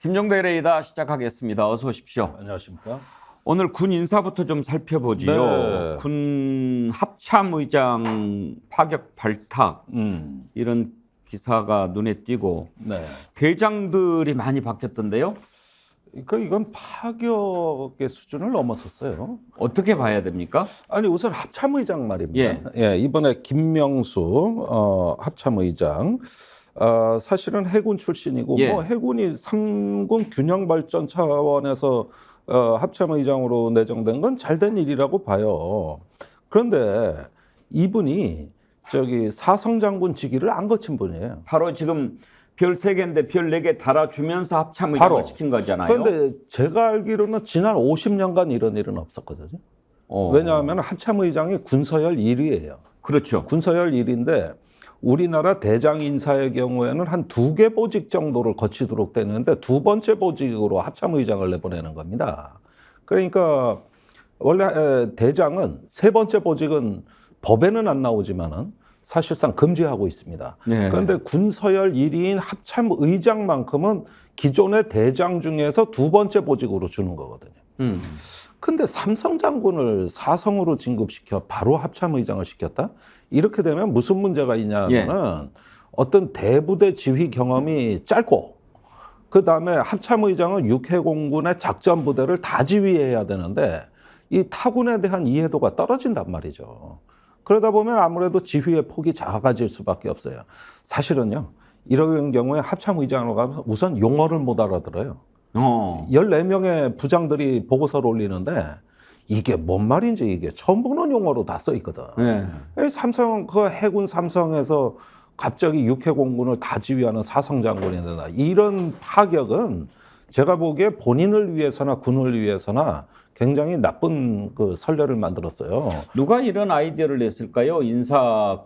김종대 레이더 시작하겠습니다. 어서 오십시오. 안녕하십니까? 오늘 군 인사부터 좀 살펴보지요. 네. 군 합참의장 파격 발탁 이런 기사가 눈에 띄고 네. 대장들이 많이 바뀌었던데요. 이건 파격의 수준을 넘어섰어요. 어떻게 봐야 됩니까? 아니 우선 합참의장 말입니다. 이번에 김명수 합참의장 사실은 해군 출신이고 예. 뭐 해군이 3군 균형 발전 차원에서 합참의장으로 내정된 건 잘된 일이라고 봐요. 그런데 이분이 저기 사성장군 직위를 안 거친 분이에요. 바로 지금 별 3개인데 별 4개 달아주면서 합참의장을 바로. 시킨 거잖아요. 그런데 제가 알기로는 지난 50년간 이런 일은 없었거든요. 왜냐하면 합참의장이 군서열 1위예요. 그렇죠. 군서열 1위인데 우리나라 대장 인사의 경우에는 한 2개 보직 정도를 거치도록 되는데 2번째 보직으로 합참의장을 내보내는 겁니다. 그러니까 원래 대장은 3번째 보직은 법에는 안 나오지만은 사실상 금지하고 있습니다. 네. 그런데 군서열 1위인 합참의장만큼은 기존의 대장 중에서 2번째 보직으로 주는 거거든요. 근데 삼성 장군을 사성으로 진급시켜 바로 합참의장을 시켰다? 이렇게 되면 무슨 문제가 있냐면은 어떤 대부대 지휘 경험이 짧고 그 다음에 합참의장은 육해공군의 작전부대를 다 지휘해야 되는데 이 타군에 대한 이해도가 떨어진단 말이죠. 그러다 보면 아무래도 지휘의 폭이 작아질 수밖에 없어요. 사실은요, 이런 경우에 합참의장으로 가면 우선 용어를 못 알아들어요. 14명의 부장들이 보고서를 올리는데 이게 뭔 말인지 이게 처음 보는 용어로 다 써 있거든. 삼성, 그 해군 삼성에서 갑자기 육해공군을 다 지휘하는 사성장군이다. 이런 파격은 제가 보기에 본인을 위해서나 군을 위해서나 굉장히 나쁜 그 선례를 만들었어요. 누가 이런 아이디어를 냈을까요?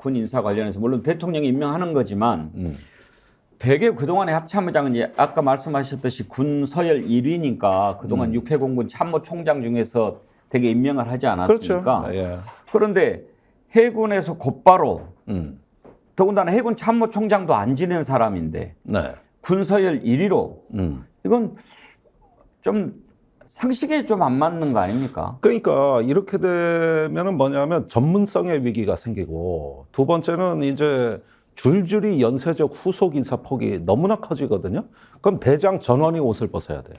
군 인사 관련해서 물론 대통령이 임명하는 거지만 되게 그동안의 합참의장은 이제 아까 말씀하셨듯이 군 서열 1위니까 그동안 육해공군 참모총장 중에서 되게 임명을 하지 않았습니까? 그렇죠. 그런데 해군에서 곧바로 더군다나 해군 참모총장도 안 지낸 사람인데 군 서열 1위로 이건 좀 상식에 좀 안 맞는 거 아닙니까? 그러니까 이렇게 되면은 뭐냐면 전문성의 위기가 생기고 두 번째는 이제 줄줄이 연쇄적 후속 인사 폭이 너무나 커지거든요. 그럼 대장 전원이 옷을 벗어야 돼요.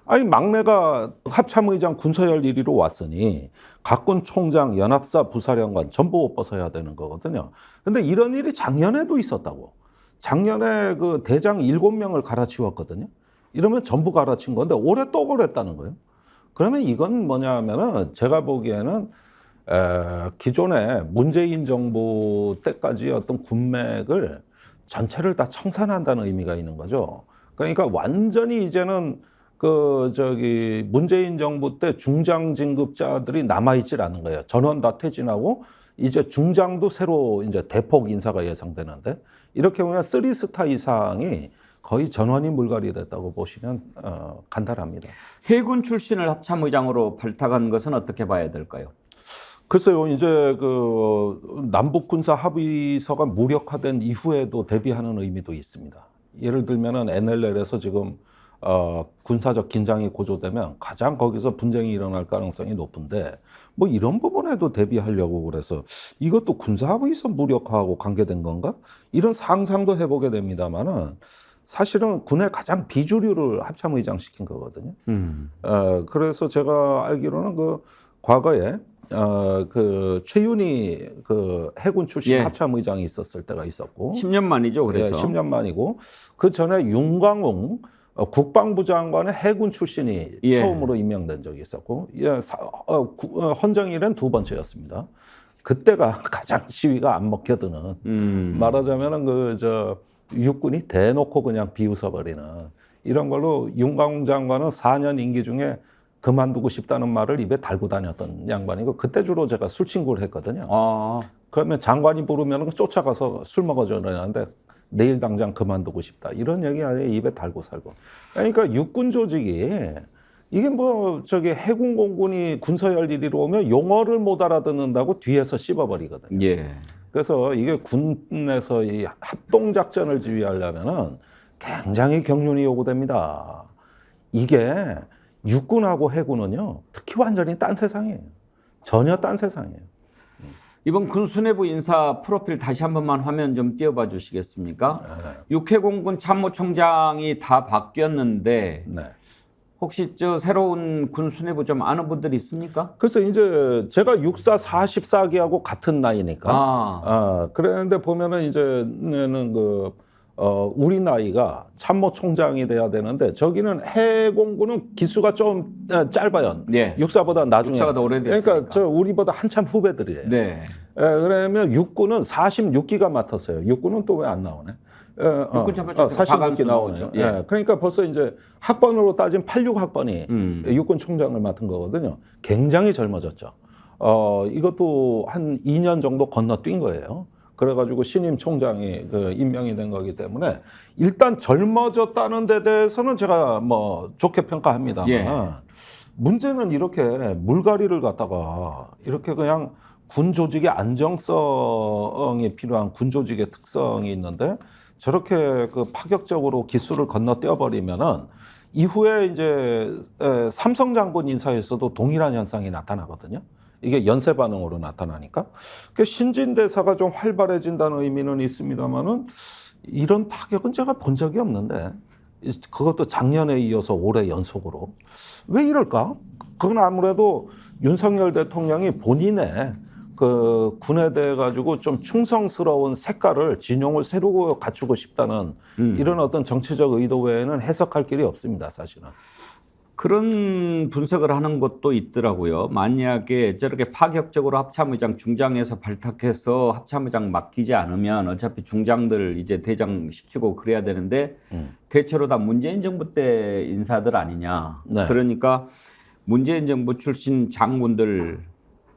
아니 막내가 합참의장 군서열 1위로 왔으니 각군 총장, 연합사 부사령관 전부 옷 벗어야 되는 거거든요. 근데 이런 일이 작년에도 있었다고. 작년에 그 대장 7명을 갈아치웠거든요. 이러면 전부 갈아친 건데 올해 또 그랬다는 거예요. 그러면 이건 뭐냐 하면은 제가 보기에는 기존에 문재인 정부 때까지 어떤 군맥을 전체를 다 청산한다는 의미가 있는 거죠. 그러니까 완전히 이제는 문재인 정부 때 중장 진급자들이 남아있질 않은 거예요. 전원 다 퇴진하고 이제 중장도 새로 이제 대폭 인사가 예상되는데 이렇게 보면 3스타 이상이 거의 전원이 물갈이 됐다고 보시면 간단합니다. 해군 출신을 합참의장으로 발탁한 것은 어떻게 봐야 될까요? 글쎄요, 이제 남북 군사 합의서가 무력화된 이후에도 대비하는 의미도 있습니다. 예를 들면은 NLL에서 지금 군사적 긴장이 고조되면 가장 거기서 분쟁이 일어날 가능성이 높은데 뭐 이런 부분에도 대비하려고 그래서 이것도 군사 합의서 무력화하고 관계된 건가? 이런 상상도 해보게 됩니다만은. 사실은 군의 가장 비주류를 합참의장 시킨 거거든요. 그래서 제가 알기로는 과거에 최윤희 해군 출신 합참의장이 있었을 때가 있었고 10년 만이죠. 그래서 10년 만이고 그 전에 윤광웅 국방부 장관의 해군 출신이 처음으로 임명된 적이 있었고 헌정일은 2번째였습니다. 그때가 가장 시위가 안 먹혀드는 말하자면은 육군이 대놓고 그냥 비웃어버리는 이런 걸로 윤광웅 장관은 4년 임기 중에 그만두고 싶다는 말을 입에 달고 다녔던 양반이고 그때 주로 제가 술 친구를 했거든요. 그러면 장관이 부르면 쫓아가서 술 먹어줘야 하는데 내일 당장 그만두고 싶다 이런 얘기 아니에요. 입에 달고 살고. 그러니까 육군 조직이 이게 해군 공군이 군서열 1위로 오면 용어를 못 알아듣는다고 뒤에서 씹어버리거든요. 그래서 이게 군에서 이 합동작전을 지휘하려면은 굉장히 경륜이 요구됩니다. 이게 육군하고 해군은요, 특히 완전히 딴 세상이에요. 전혀 딴 세상이에요. 이번 군 수뇌부 인사 프로필 다시 한 번만 화면 좀 띄워봐 주시겠습니까? 육해공군 참모총장이 다 바뀌었는데 네. 혹시 저 새로운 군 수뇌부 좀 아는 분들이 있습니까? 그래서 이제 제가 육사 44기하고 같은 나이니까. 그랬는데 보면은 이제는 우리 나이가 참모총장이 돼야 되는데 저기는 해공군은 기수가 좀 짧아요. 예. 육사보다 나중에. 육사가 더 오래됐으니까. 그러니까 저 우리보다 한참 후배들이에요. 네. 그러면 육군은 46기가 맡았어요. 육군은 또 왜 안 나오네? 육군 참모총장 46기 나오죠. 예. 그러니까 벌써 이제 학번으로 따지면 86학번이 육군 총장을 맡은 거거든요. 굉장히 젊어졌죠. 이것도 한 2년 정도 건너뛴 거예요. 그래가지고 신임 총장이 임명이 된 거기 때문에 일단 젊어졌다는 데 대해서는 제가 뭐 좋게 평가합니다만 예. 문제는 이렇게 물갈이를 갖다가 이렇게 그냥 군 조직의 안정성이 필요한 군 조직의 특성이 있는데 저렇게 파격적으로 기수를 건너뛰어 버리면은 이후에 이제 삼성 장군 인사에서도 동일한 현상이 나타나거든요. 이게 연쇄 반응으로 나타나니까 신진대사가 좀 활발해진다는 의미는 있습니다만은 이런 파격은 제가 본 적이 없는데 그것도 작년에 이어서 올해 연속으로 왜 이럴까? 그건 아무래도 윤석열 대통령이 본인의 군에 대해 가지고 좀 충성스러운 색깔을 진용을 새로 갖추고 싶다는 이런 어떤 정치적 의도 외에는 해석할 길이 없습니다, 사실은. 그런 분석을 하는 것도 있더라고요. 만약에 저렇게 파격적으로 합참의장 중장에서 발탁해서 합참의장 맡기지 않으면 어차피 중장들 이제 대장 시키고 그래야 되는데 대체로 다 문재인 정부 때 인사들 아니냐. 네. 그러니까 문재인 정부 출신 장군들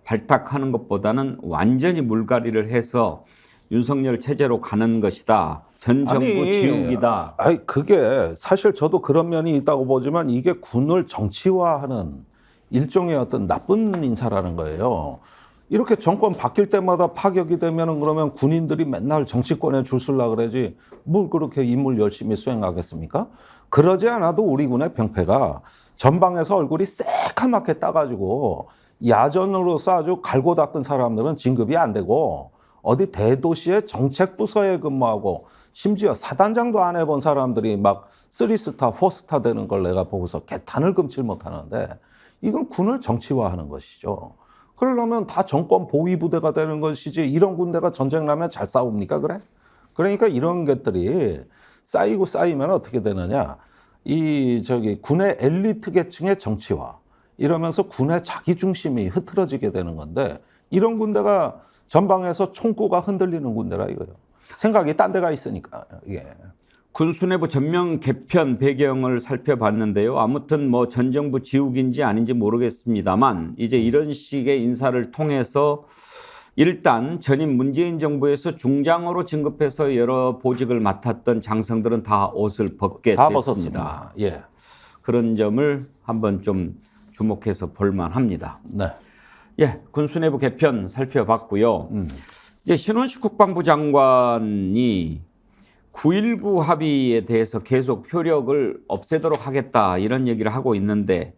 발탁하는 것보다는 완전히 물갈이를 해서 윤석열 체제로 가는 것이다. 전 정부 지우기다. 그게 사실 저도 그런 면이 있다고 보지만 이게 군을 정치화하는 일종의 어떤 나쁜 인사라는 거예요. 이렇게 정권 바뀔 때마다 파격이 되면은 그러면 군인들이 맨날 정치권에 줄 서려고 그러지 뭘 그렇게 임무를 열심히 수행하겠습니까? 그러지 않아도 우리 군의 병폐가 전방에서 얼굴이 새카맣게 따가지고 야전으로서 아주 갈고 닦은 사람들은 진급이 안 되고 어디 대도시의 정책부서에 근무하고 심지어 사단장도 안 해본 사람들이 막 3스타, 4스타 되는 걸 내가 보고서 개탄을 금칠 못하는데 이건 군을 정치화하는 것이죠. 그러려면 다 정권 보위부대가 되는 것이지 이런 군대가 전쟁 나면 잘 싸웁니까? 그래? 그러니까 이런 것들이 쌓이고 쌓이면 어떻게 되느냐. 군의 엘리트 계층의 정치화 이러면서 군의 자기중심이 흐트러지게 되는 건데 이런 군대가 전방에서 총구가 흔들리는 군대라 이거예요. 생각이 딴 데가 있으니까 이게. 군 수뇌부 전면 개편 배경을 살펴봤는데요. 아무튼 뭐 전 정부 지우기인지 아닌지 모르겠습니다만 이제 이런 식의 인사를 통해서 일단 전임 문재인 정부에서 중장으로 진급해서 여러 보직을 맡았던 장성들은 다 옷을 벗게 다 됐습니다. 벗었습니다. 예. 그런 점을 한번 좀 주목해서 볼만합니다. 네. 예, 군 수뇌부 개편 살펴봤고요. 이제 신원식 국방부 장관이 9.19 합의에 대해서 계속 효력을 없애도록 하겠다 이런 얘기를 하고 있는데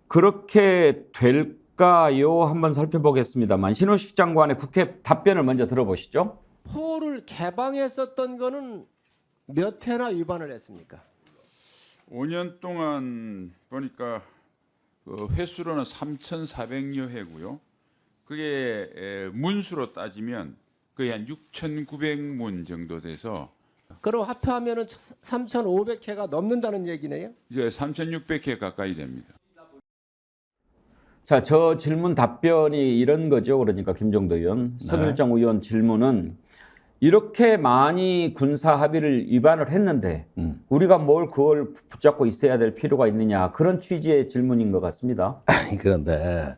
그렇게 될까요? 한번 살펴보겠습니다만 신원식 장관의 국회 답변을 먼저 들어보시죠. 포를 개방했었던 거는 몇 회나 위반을 했습니까? 5년 동안 보니까 횟수로는 3,400여 회고요. 그게 문수로 따지면 거의 한 6,900문 정도 돼서 그럼 합해하면은 3,500회가 넘는다는 얘기네요. 이제 3,600회 가까이 됩니다. 자, 저 질문 답변이 이런 거죠. 그러니까 김종도 의원, 서길정 의원 질문은 이렇게 많이 군사 합의를 위반을 했는데 우리가 뭘 그걸 붙잡고 있어야 될 필요가 있느냐 그런 취지의 질문인 것 같습니다. 그런데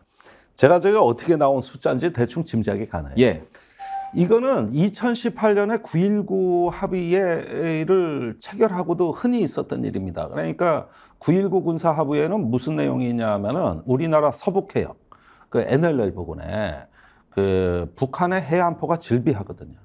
제가 어떻게 나온 숫자인지 대충 짐작이 가나요? 예. 이거는 2018년에 9.19 합의를 체결하고도 흔히 있었던 일입니다. 그러니까 9.19 군사 합의에는 무슨 내용이 있냐면은 우리나라 서북해역, NLL 부근에 북한의 해안포가 질비하거든요.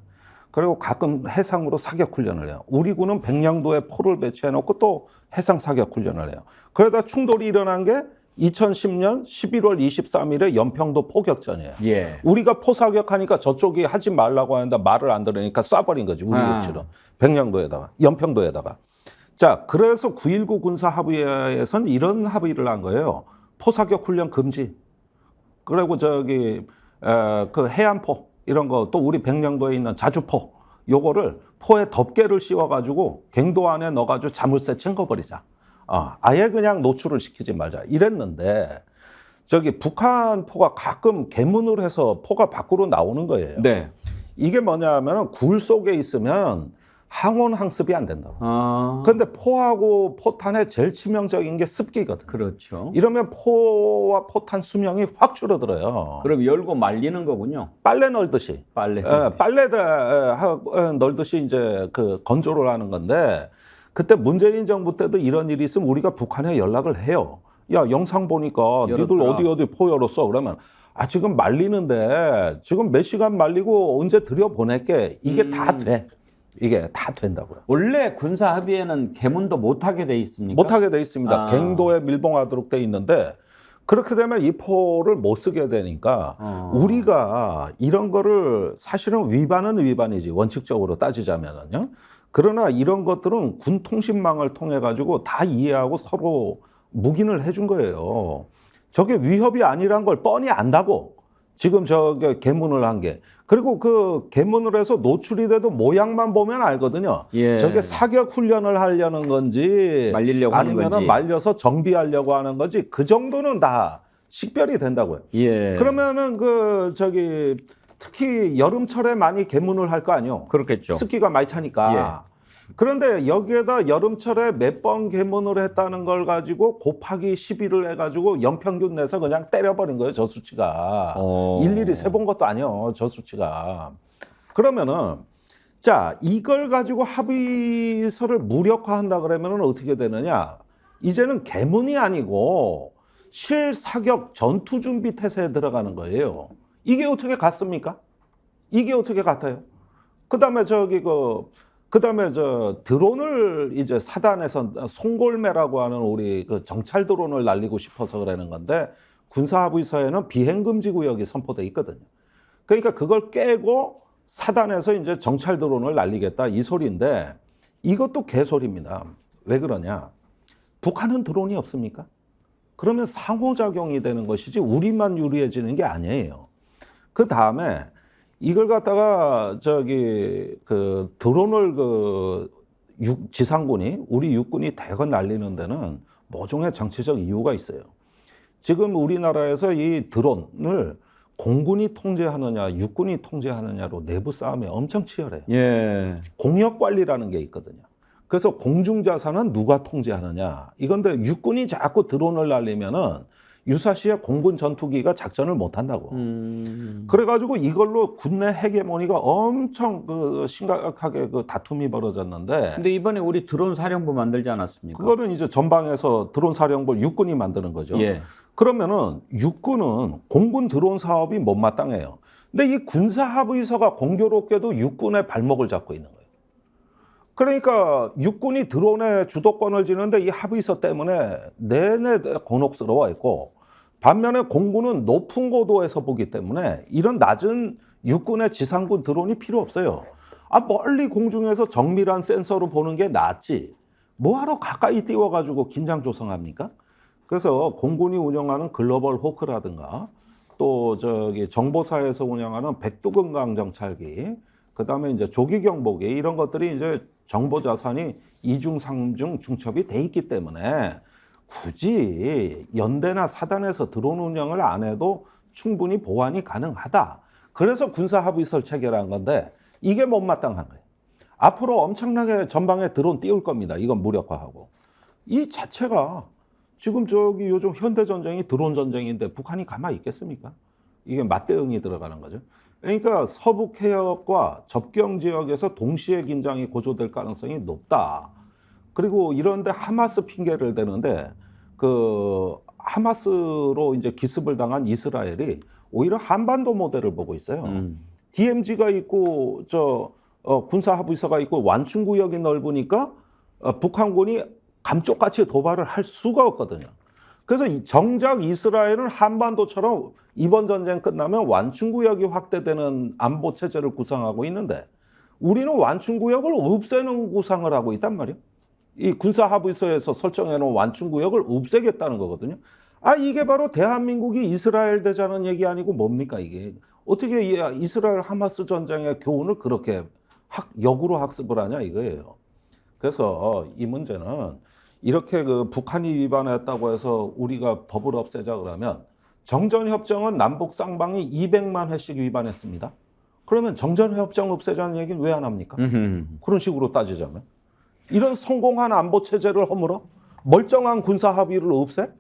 그리고 가끔 해상으로 사격 훈련을 해요. 우리 군은 백령도에 포를 배치해놓고 또 해상 사격 훈련을 해요. 그러다 충돌이 일어난 게 2010년 11월 23일에 연평도 포격전이에요. 예. 우리가 포 사격하니까 저쪽이 하지 말라고 하는데 말을 안 들으니까 쏴버린 거지, 우리 육지로. 백령도에다가, 연평도에다가. 자, 그래서 9.19 군사 합의에서는 이런 합의를 한 거예요. 포 사격 훈련 금지. 그리고 그 해안포 이런 거, 또 우리 백령도에 있는 자주포, 요거를 포에 덮개를 씌워가지고 갱도 안에 넣어가지고 자물쇠 챙겨버리자. 아예 그냥 노출을 시키지 말자 이랬는데, 북한 포가 가끔 개문을 해서 포가 밖으로 나오는 거예요. 네. 이게 뭐냐면은 굴 속에 있으면 항온 항습이 안 된다고. 아. 그런데 포하고 포탄의 제일 치명적인 게 습기거든. 그렇죠. 이러면 포와 포탄 수명이 확 줄어들어요. 그럼 열고 말리는 거군요. 빨래 널듯이. 빨래. 빨래 널듯이 이제 그 건조를 하는 건데, 그때 문재인 정부 때도 이런 일이 있으면 우리가 북한에 연락을 해요. 야, 영상 보니까 니들 열었더라. 어디 포 열었어? 그러면 지금 말리는데 지금 몇 시간 말리고 언제 들여보낼게. 이게 다 돼. 이게 다 된다고요. 원래 군사 합의에는 개문도 못하게 돼 있습니까? 못하게 돼 있습니다. 아. 갱도에 밀봉하도록 돼 있는데, 그렇게 되면 이 포를 못 쓰게 되니까 우리가 이런 거를 사실은 위반은 위반이지, 원칙적으로 따지자면은요. 그러나 이런 것들은 군 통신망을 통해 가지고 다 이해하고 서로 묵인을 해준 거예요. 저게 위협이 아니란 걸 뻔히 안다고 지금 개문을 한 게. 그리고 그 개문을 해서 노출이 돼도 모양만 보면 알거든요. 예. 저게 사격 훈련을 하려는 건지 말리려고 하는 아니면 건지. 말려서 정비하려고 하는 건지, 그 정도는 다 식별이 된다고요. 예. 그러면은 특히 여름철에 많이 개문을 할 거 아니에요. 그렇겠죠. 습기가 많이 차니까. 그런데 여기에다 여름철에 몇 번 개문을 했다는 걸 가지고 곱하기 12를 해가지고 연평균 내서 그냥 때려버린 거예요, 저 수치가. 일일이 세본 것도 아니에요, 저 수치가. 그러면은, 자, 이걸 가지고 합의서를 무력화한다 그러면은 어떻게 되느냐? 이제는 개문이 아니고 실사격 전투준비 태세에 들어가는 거예요. 이게 어떻게 같습니까? 이게 어떻게 같아요? 그다음에 드론을 이제 사단에서 송골매라고 하는 우리 그 정찰 드론을 날리고 싶어서 그러는 건데, 군사합의서에는 비행금지 구역이 선포돼 있거든요. 그러니까 그걸 깨고 사단에서 이제 정찰 드론을 날리겠다, 이 소리인데, 이것도 개소리입니다. 왜 그러냐? 북한은 드론이 없습니까? 그러면 상호작용이 되는 것이지 우리만 유리해지는 게 아니에요. 그 다음에 이걸 갖다가 드론을 지상군이, 우리 육군이 대거 날리는 데는 모종의 정치적 이유가 있어요. 지금 우리나라에서 이 드론을 공군이 통제하느냐 육군이 통제하느냐로 내부 싸움이 엄청 치열해요. 예. 공역 관리라는 게 있거든요. 그래서 공중자산은 누가 통제하느냐 이건데, 육군이 자꾸 드론을 날리면은 유사시에 공군 전투기가 작전을 못 한다고. 그래가지고 이걸로 군내 헤게모니가 엄청 심각하게 다툼이 벌어졌는데. 근데 이번에 우리 드론 사령부 만들지 않았습니까? 그거는 이제 전방에서 드론 사령부를 육군이 만드는 거죠. 예. 그러면은 육군은 공군 드론 사업이 못마땅해요. 근데 이 군사합의서가 공교롭게도 육군의 발목을 잡고 있는 거예요. 그러니까 육군이 드론의 주도권을 쥐는데 이 합의서 때문에 내내 곤혹스러워 했고, 반면에 공군은 높은 고도에서 보기 때문에 이런 낮은 육군의 지상군 드론이 필요 없어요. 멀리 공중에서 정밀한 센서로 보는 게 낫지, 뭐하러 가까이 띄워가지고 긴장 조성합니까? 그래서 공군이 운영하는 글로벌 호크라든가, 또 정보사에서 운영하는 백두근강 정찰기, 그 다음에 이제 조기경보기, 이런 것들이 이제 정보 자산이 2중, 3중 중첩이 돼 있기 때문에 굳이 연대나 사단에서 드론 운영을 안 해도 충분히 보완이 가능하다. 그래서 군사합의서를 체결한 건데, 이게 못마땅한 거예요. 앞으로 엄청나게 전방에 드론 띄울 겁니다. 이건 무력화하고. 이 자체가 지금 요즘 현대전쟁이 드론 전쟁인데 북한이 가만히 있겠습니까? 이게 맞대응이 들어가는 거죠. 그러니까 서북 해역과 접경 지역에서 동시에 긴장이 고조될 가능성이 높다. 그리고 이런데 하마스 핑계를 대는데, 하마스로 이제 기습을 당한 이스라엘이 오히려 한반도 모델을 보고 있어요. DMZ가 있고 군사합의서가 있고 완충구역이 넓으니까 북한군이 감쪽같이 도발을 할 수가 없거든요. 그래서 정작 이스라엘은 한반도처럼 이번 전쟁 끝나면 완충구역이 확대되는 안보 체제를 구상하고 있는데 우리는 완충구역을 없애는 구상을 하고 있단 말이에요. 이 군사합의서에서 설정해놓은 완충구역을 없애겠다는 거거든요. 이게 바로 대한민국이 이스라엘 되자는 얘기 아니고 뭡니까 이게. 어떻게 이스라엘 하마스 전쟁의 교훈을 그렇게 역으로 학습을 하냐 이거예요. 그래서 이 문제는 이렇게 그 북한이 위반했다고 해서 우리가 법을 없애자 그러면 정전협정은 남북 쌍방이 200만 회씩 위반했습니다. 그러면 정전협정 없애자는 얘기는 왜 안 합니까? 그런 식으로 따지자면. 이런 성공한 안보 체제를 허물어? 멀쩡한 군사 합의를 없애?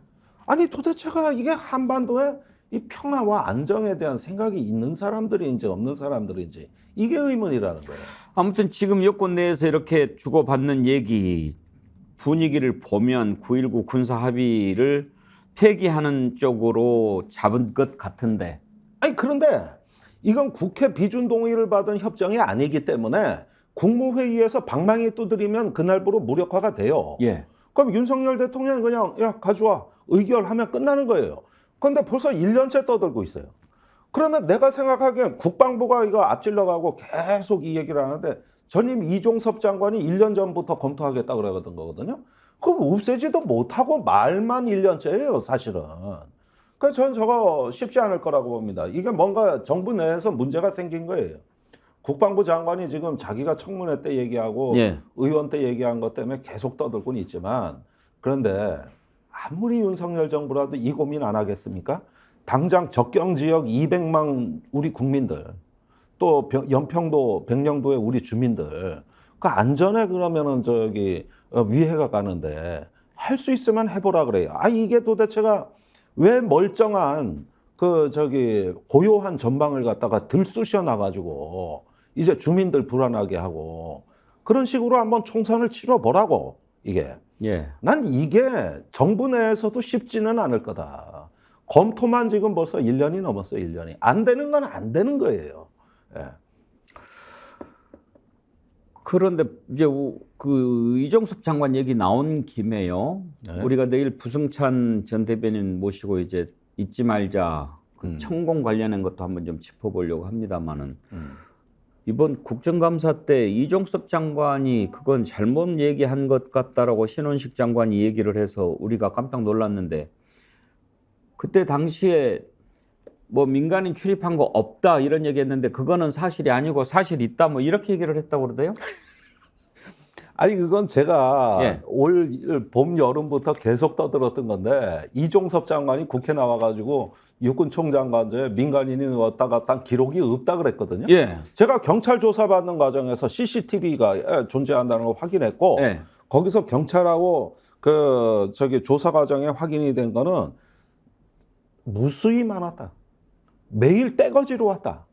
아니 도대체가 이게 한반도에 이 평화와 안정에 대한 생각이 있는 사람들인지 없는 사람들인지 이게 의문이라는 거예요. 아무튼 지금 여권 내에서 이렇게 주고받는 얘기 분위기를 보면 9.19 군사 합의를 폐기하는 쪽으로 잡은 것 같은데. 아니 그런데 이건 국회 비준 동의를 받은 협정이 아니기 때문에 국무회의에서 방망이 두드리면 그날부로 무력화가 돼요. 예. 그럼 윤석열 대통령이 그냥 가져와 의결하면 끝나는 거예요. 그런데 벌써 1년째 떠들고 있어요. 그러면 내가 생각하기엔 국방부가 이거 앞질러가고 계속 이 얘기를 하는데 전임 이종섭 장관이 1년 전부터 검토하겠다 그러던 거거든요. 그럼 없애지도 못하고 말만 1년째예요, 사실은. 그래서 저는 저거 쉽지 않을 거라고 봅니다. 이게 뭔가 정부 내에서 문제가 생긴 거예요. 국방부 장관이 지금 자기가 청문회 때 얘기하고 예. 의원 때 얘기한 것 때문에 계속 떠들고는 있지만 그런데 아무리 윤석열 정부라도 이 고민 안 하겠습니까? 당장 적경 지역 200만 우리 국민들 또 연평도, 백령도의 우리 주민들 그 안전에 그러면은 위해가 가는데 할 수 있으면 해보라 그래요. 이게 도대체가 왜 멀쩡한 고요한 전방을 갖다가 들쑤셔 놔가지고 이제 주민들 불안하게 하고 그런 식으로 한번 총선을 치러보라고 이게. 예. 난 이게 정부 내에서도 쉽지는 않을 거다. 검토만 지금 벌써 1년이 넘었어요. 1년이. 안 되는 건 안 되는 거예요. 예. 그런데 이제 그 이종섭 장관 얘기 나온 김에요. 네. 우리가 내일 부승찬 전 대변인 모시고 이제 잊지 말자 천공 관련한 것도 한번 좀 짚어보려고 합니다만은 이번 국정감사 때 이종섭 장관이 그건 잘못 얘기한 것 같다라고 신원식 장관이 얘기를 해서 우리가 깜짝 놀랐는데 그때 당시에 뭐 민간인 출입한 거 없다 이런 얘기했는데 그거는 사실이 아니고 사실 있다 뭐 이렇게 얘기를 했다고 그러대요? 아니 그건 제가 예. 올 봄 여름부터 계속 떠들었던 건데 이종섭 장관이 국회 나와가지고 육군총장관제 민간인이 왔다 갔다 한 기록이 없다 그랬거든요. 예. 제가 경찰 조사받는 과정에서 CCTV가 존재한다는 걸 확인했고 예. 거기서 경찰하고 조사 과정에 확인이 된 거는 무수히 많았다. 매일 떼거지로 왔다.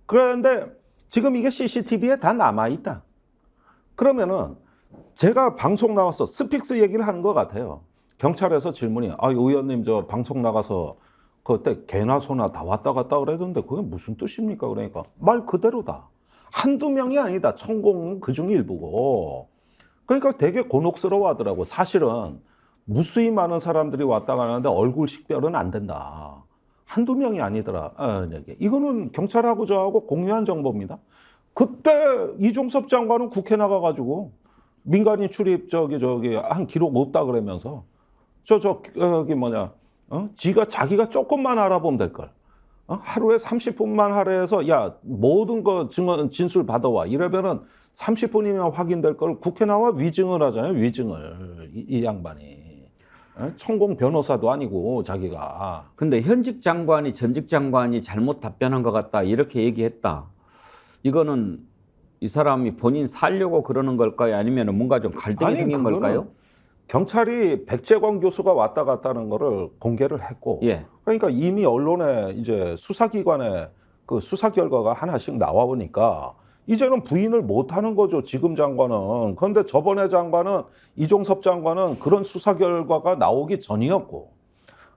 그런데 지금 이게 CCTV에 다 남아있다. 그러면은 제가 방송 나와서 스픽스 얘기를 하는 것 같아요. 경찰에서 질문이 의원님 저 방송 나가서 그때 개나 소나 다 왔다 갔다 그러던데 그게 무슨 뜻입니까? 그러니까 말 그대로다. 한두 명이 아니다. 천공은 그중 일부고. 그러니까 되게 곤혹스러워 하더라고. 사실은 무수히 많은 사람들이 왔다 가는데 얼굴 식별은 안 된다. 한두 명이 아니더라. 이거는 경찰하고 저하고 공유한 정보입니다. 그때 이종섭 장관은 국회 나가가지고 민간인 출입 한 기록 없다 그러면서 자기가 조금만 알아보면 될 걸. 하루에 30분만 하래해서 모든 거 증언 진술 받아와 이러면은 30분이면 확인될 걸 국회 나와 위증을 하잖아요. 위증을 이 양반이. 천공 변호사도 아니고 자기가. 근데 현직 장관이 전직 장관이 잘못 답변한 것 같다 이렇게 얘기했다. 이거는 이 사람이 본인 살려고 그러는 걸까요? 아니면 뭔가 좀 갈등이 생긴 걸까요? 경찰이 백재광 교수가 왔다 갔다는 거를 공개를 했고, 예. 그러니까 이미 언론에 이제 수사기관에 그 수사 결과가 하나씩 나와 보니까 이제는 부인을 못 하는 거죠. 지금 장관은. 그런데 저번에 장관은 이종섭 장관은 그런 수사 결과가 나오기 전이었고,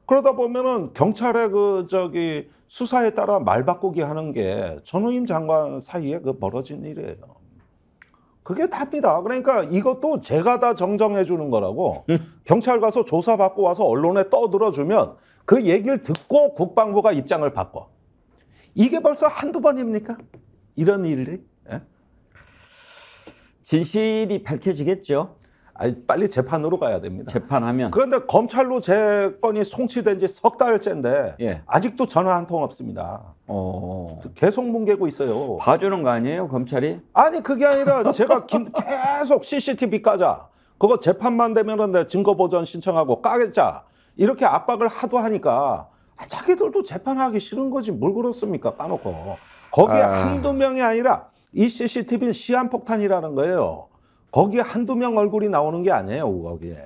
그러다 보면은 경찰의 수사에 따라 말 바꾸기 하는 게 전후임 장관 사이에 벌어진 일이에요. 그게 답니다. 그러니까 이것도 제가 다 정정해 주는 거라고 경찰 가서 조사받고 와서 언론에 떠들어주면 그 얘기를 듣고 국방부가 입장을 바꿔. 이게 벌써 한두 번입니까? 이런 일이? 예? 진실이 밝혀지겠죠. 아니, 빨리 재판으로 가야 됩니다. 재판하면. 그런데 검찰로 제 건이 송치된 지 석 달째인데 예. 아직도 전화 한 통 없습니다. 계속 뭉개고 있어요. 봐주는 거 아니에요, 검찰이? 아니 그게 아니라 제가 계속 CCTV 까자. 그거 재판만 되면 내 증거보전 신청하고 까겠자. 이렇게 압박을 하도 하니까 자기들도 재판하기 싫은 거지 뭘 그렇습니까? 까놓고. 거기에 한두 명이 아니라 이 CCTV는 시한폭탄이라는 거예요. 거기에 한두 명 얼굴이 나오는 게 아니에요. 거기에.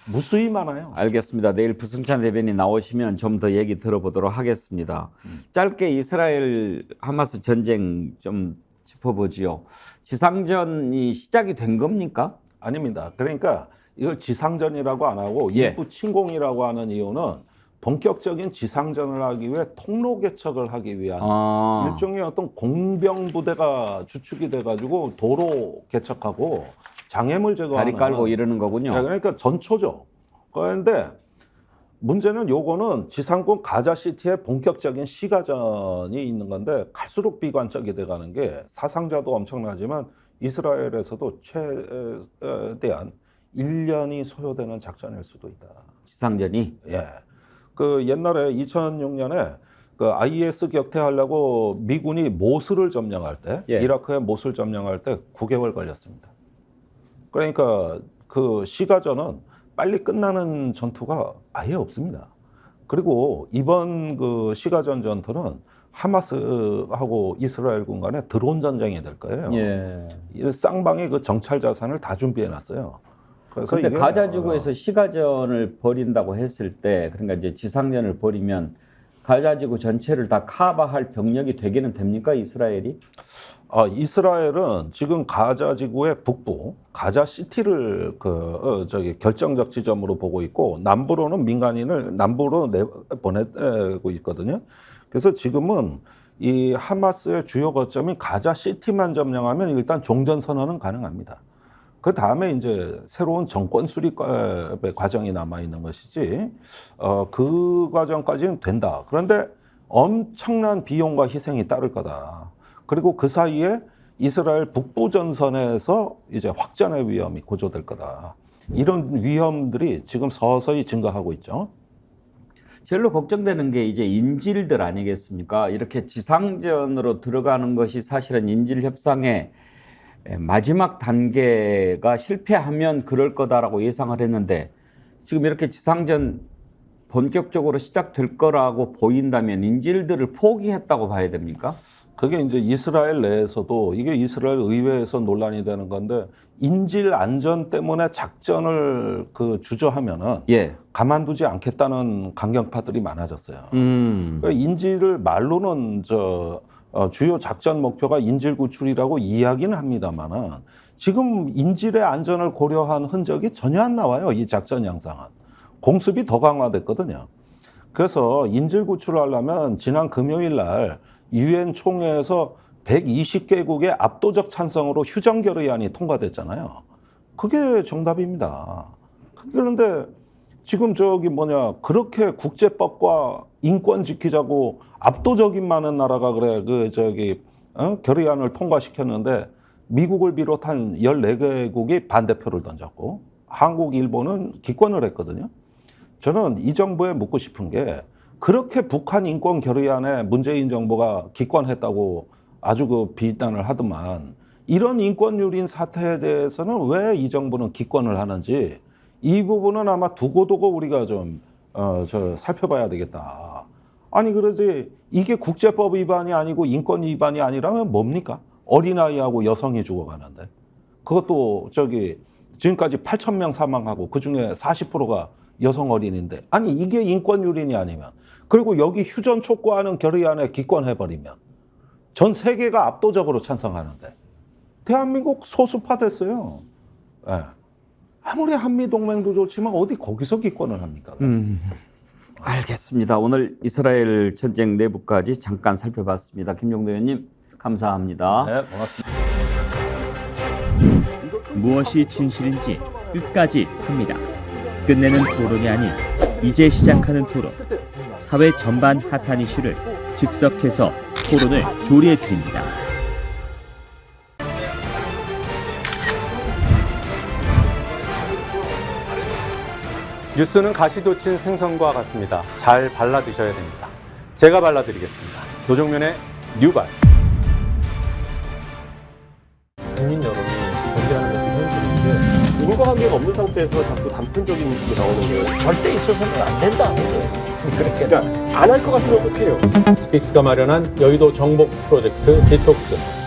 무수히 많아요. 알겠습니다. 내일 부승찬 대변인 나오시면 좀 더 얘기 들어보도록 하겠습니다. 짧게 이스라엘 하마스 전쟁 좀 짚어보지요. 지상전이 시작이 된 겁니까? 아닙니다. 그러니까 이걸 지상전이라고 안 하고 예. 일부 침공이라고 하는 이유는 본격적인 지상전을 하기 위해 통로 개척을 하기 위한 일종의 어떤 공병 부대가 주축이 돼가지고 도로 개척하고 장애물 제거하는 다리 깔고 이러는 거군요. 네, 그러니까 전초죠. 그런데 문제는 요거는 지상군 가자시티의 본격적인 시가전이 있는 건데 갈수록 비관적이 돼가는 게 사상자도 엄청나지만 이스라엘에서도 최대한 1년이 소요되는 작전일 수도 있다. 지상전이? 예. 그 옛날에 2006년에 그 IS 격퇴하려고 미군이 모술을 점령할 때, 예. 이라크의 모술 점령할 때 9개월 걸렸습니다. 그러니까 그 시가전은 빨리 끝나는 전투가 아예 없습니다. 그리고 이번 그 시가전 전투는 하마스하고 이스라엘군 간의 드론 전쟁이 될 거예요. 예. 이 쌍방이 그 정찰 자산을 다 준비해 놨어요. 그래서 근데 이게 가자 지구에서 시가전을 벌인다고 했을 때, 그러니까 이제 지상전을 벌이면 가자 지구 전체를 다 커버할 병력이 되기는 됩니까, 이스라엘이? 이스라엘은 지금 가자 지구의 북부 가자 시티를 결정적 지점으로 보고 있고 남부로는 민간인을 남부로 보내고 있거든요. 그래서 지금은 이 하마스의 주요 거점인 가자 시티만 점령하면 일단 종전 선언은 가능합니다. 그 다음에 이제 새로운 정권 수립 과정이 남아 있는 것이지, 그 과정까지는 된다. 그런데 엄청난 비용과 희생이 따를 거다. 그리고 그 사이에 이스라엘 북부 전선에서 이제 확전의 위험이 고조될 거다. 이런 위험들이 지금 서서히 증가하고 있죠. 제일로 걱정되는 게 이제 인질들 아니겠습니까? 이렇게 지상전으로 들어가는 것이 사실은 인질 협상의 마지막 단계가 실패하면 그럴 거다라고 예상을 했는데, 지금 이렇게 지상전 본격적으로 시작될 거라고 보인다면 인질들을 포기했다고 봐야 됩니까? 그게 이제 이스라엘 내에서도 이게 이스라엘 의회에서 논란이 되는 건데, 인질 안전 때문에 작전을 주저하면은 예. 가만두지 않겠다는 강경파들이 많아졌어요. 그러니까 인질을 말로는 주요 작전 목표가 인질 구출이라고 이야기는 합니다만은 지금 인질의 안전을 고려한 흔적이 전혀 안 나와요. 이 작전 양상은 공습이 더 강화됐거든요. 그래서 인질 구출을 하려면 지난 금요일 날 유엔 총회에서 120개국의 압도적 찬성으로 휴전 결의안이 통과됐잖아요. 그게 정답입니다. 그런데 지금 그렇게 국제법과 인권 지키자고 압도적인 많은 나라가 결의안을 통과시켰는데 미국을 비롯한 14개국이 반대표를 던졌고 한국, 일본은 기권을 했거든요. 저는 이 정부에 묻고 싶은 게, 그렇게 북한 인권 결의안에 문재인 정부가 기권했다고 아주 비난을 하더만, 이런 인권유린 사태에 대해서는 왜 이 정부는 기권을 하는지, 이 부분은 아마 두고두고 우리가 좀 살펴봐야 되겠다. 아니 그러지, 이게 국제법 위반이 아니고 인권 위반이 아니라면 뭡니까? 어린아이하고 여성이 죽어가는데, 그것도 지금까지 8,000명 사망하고 그중에 40%가 여성 어린인데, 아니 이게 인권 유린이 아니면, 그리고 여기 휴전 촉구하는 결의안에 기권해버리면 전 세계가 압도적으로 찬성하는데 대한민국 소수파 됐어요. 네. 아무리 한미동맹도 좋지만 어디 거기서 기권을 합니까? 알겠습니다. 오늘 이스라엘 전쟁 내부까지 잠깐 살펴봤습니다. 김용도 의원님 감사합니다. 네, 고맙습니다. 무엇이 진실인지 끝까지 팝니다. 끝내는 토론이 아닌 이제 시작하는 토론. 사회 전반 핫한 이슈를 즉석해서 토론을 조리해 드립니다. 뉴스는 가시돋친 생선과 같습니다. 잘 발라 드셔야 됩니다. 제가 발라드리겠습니다. 노정면의 뉴발. 국민 여론이 견제하는 것도 현실인데 인과관계가 없는 상태에서 자꾸 단편적인 게 나오는 거예요. 절대 있어서는 안 된다는 거예요. 그러니까 안 할 것 같으면 어떡해요. 스픽스가 마련한 여의도 정복 프로젝트 디톡스.